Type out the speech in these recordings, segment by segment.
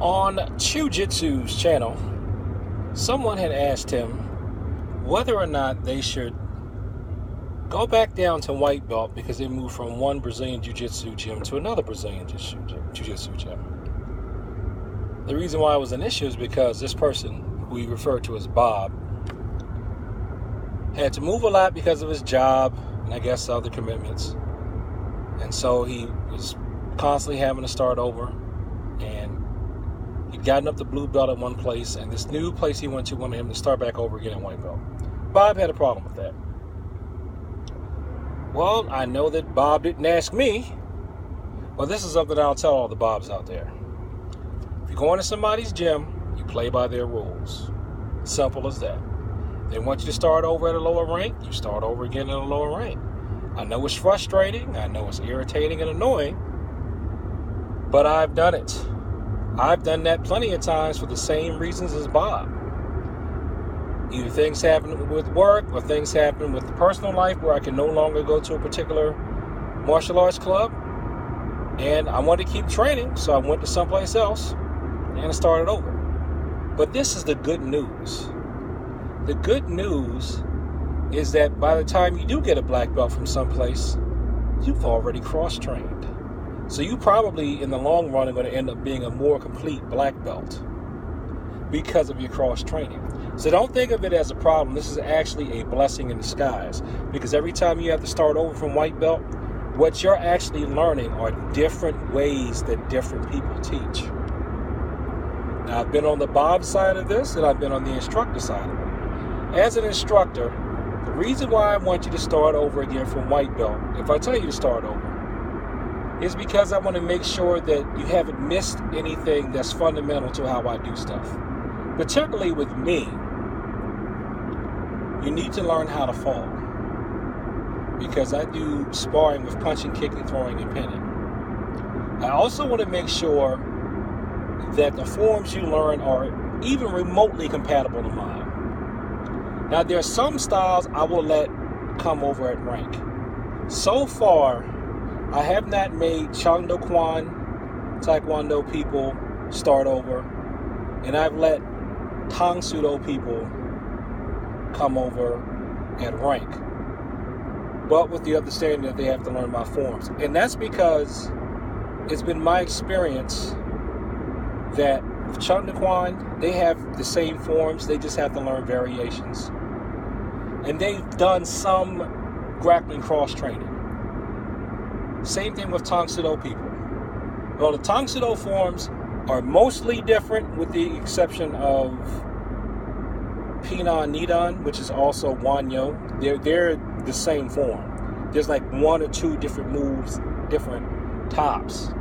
On Chujitsu's channel, someone had asked him whether or not they should go back down to white belt because they moved from one Brazilian Jiu-Jitsu gym to another Brazilian Jiu-Jitsu gym. The reason why it was an issue is because this person, who we refer to as Bob, had to move a lot because of his job and I guess other commitments. And so he was constantly having to start over. And he'd gotten up to blue belt at one place, and this new place he went to wanted him to start back over again at white belt. Bob had a problem with that. Well, I know that Bob didn't ask me, but this is something I'll tell all the Bobs out there. If you go into somebody's gym, you play by their rules. Simple as that. They want you to start over at a lower rank, you start over again at a lower rank. I know it's frustrating, I know it's irritating and annoying, but I've done it. I've done that plenty of times for the same reasons as Bob. Either things happen with work or things happen with the personal life where I can no longer go to a particular martial arts club. And I wanted to keep training, so I went to someplace else and I started over. But this is the good news. The good news is that by the time you do get a black belt from someplace, you've already cross-trained. So you probably, in the long run, are going to end up being a more complete black belt because of your cross-training. So don't think of it as a problem. This is actually a blessing in disguise, because every time you have to start over from white belt, what you're actually learning are different ways that different people teach. Now, I've been on the Bob side of this, and I've been on the instructor side of it. As an instructor, the reason why I want you to start over again from white belt, if I tell you to start over, is because I want to make sure that you haven't missed anything that's fundamental to how I do stuff. Particularly with me, you need to learn how to fall. Because I do sparring with punching, kicking, throwing, and pinning. I also want to make sure that the forms you learn are even remotely compatible to mine. Now, there are some styles I will let come over at rank. So far, I have not made Chang Do Kwan Taekwondo people start over, and I've let Tang Soo Do people come over at rank, but with the understanding that they have to learn my forms. And that's because it's been my experience that with Chang Do Kwan, they have the same forms, they just have to learn variations. And they've done some grappling cross-training. Same thing with Tang Soo Do people. Well, the Tang Soo Do forms are mostly different with the exception of Pinan Nidan, which is also Wanyo. They're the same form. There's like one or two different moves, different tops.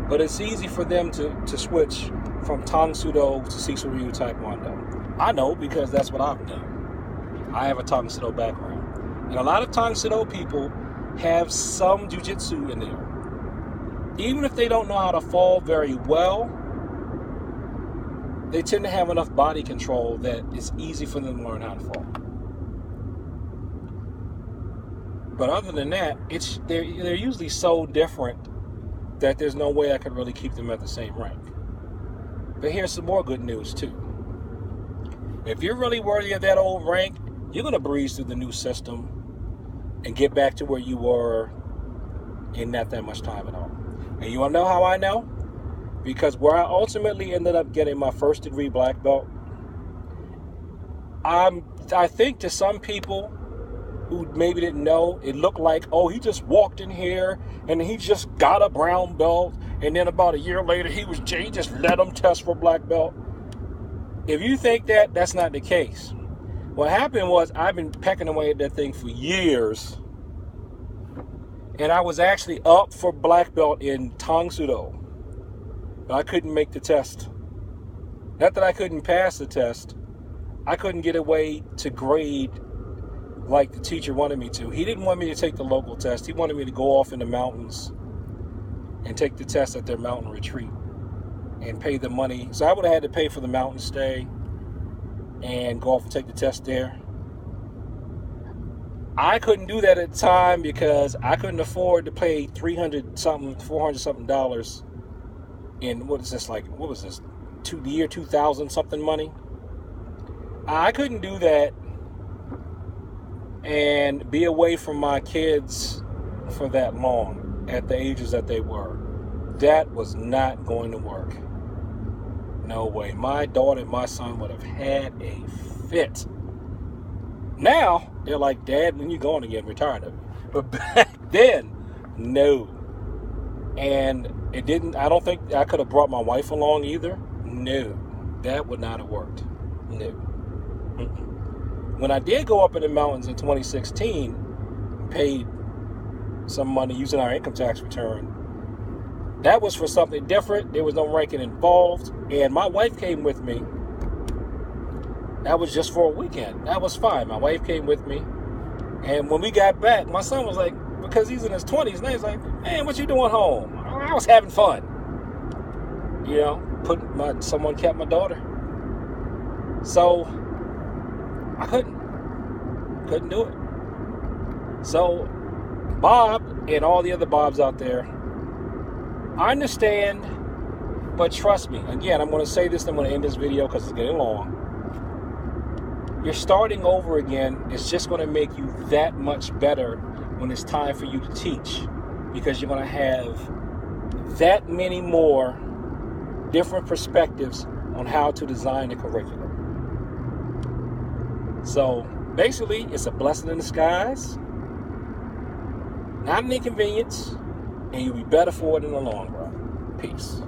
But it's easy for them to switch from Tang Soo Do to Sisu Ryu Taekwondo. I know because that's what I've done. I have a Tang Soo Do background. And a lot of Tang Soo Do people have some jiu-jitsu in there. Even if they don't know how to fall very well, they tend to have enough body control that it's easy for them to learn how to fall. But other than that, they're usually so different that there's no way I could really keep them at the same rank. But here's some more good news too. If you're really worthy of that old rank, you're going to breeze through the new system and get back to where you were in not that much time at all. And you want to know how I know? Because where I ultimately ended up getting my first degree black belt, I think to some people who maybe didn't know, it looked like, oh, he just walked in here and he just got a brown belt, and then about a year later he just let him test for black belt. If you think that, that's not the case. What happened was I've been pecking away at that thing for years, and I was actually up for black belt in Tang Soo Do, but I couldn't make the test. Not that I couldn't pass the test, I couldn't get away to grade like the teacher wanted me to. He didn't want me to take the local test. He wanted me to go off in the mountains and take the test at their mountain retreat and pay the money. So I would have had to pay for the mountain stay and go off and take the test there. I couldn't do that at the time because I couldn't afford to pay $300 something, $400 something in what was this, year 2000 something money. I couldn't do that and be away from my kids for that long at the ages that they were. That was not going to work. No way. My daughter and my son would have had a fit. Now, they're like, Dad, when you going again? We're tired of it. But back then, no. And it didn't, I don't think I could have brought my wife along either. No. That would not have worked. No. When I did go up in the mountains in 2016, paid some money using our income tax return, that was for something different. There was no ranking involved. And my wife came with me. That was just for a weekend. That was fine. My wife came with me. And when we got back, my son was like, because he's in his 20s, and he's like, man, what you doing home? I was having fun. You know, someone kept my daughter. So I couldn't do it. So Bob and all the other Bobs out there, I understand, but trust me. Again, I'm going to say this, and I'm going to end this video because it's getting long. You're starting over again. It's just going to make you that much better when it's time for you to teach, because you're going to have that many more different perspectives on how to design the curriculum. So basically, it's a blessing in disguise, not an inconvenience, and you'll be better for it in the long run. Peace.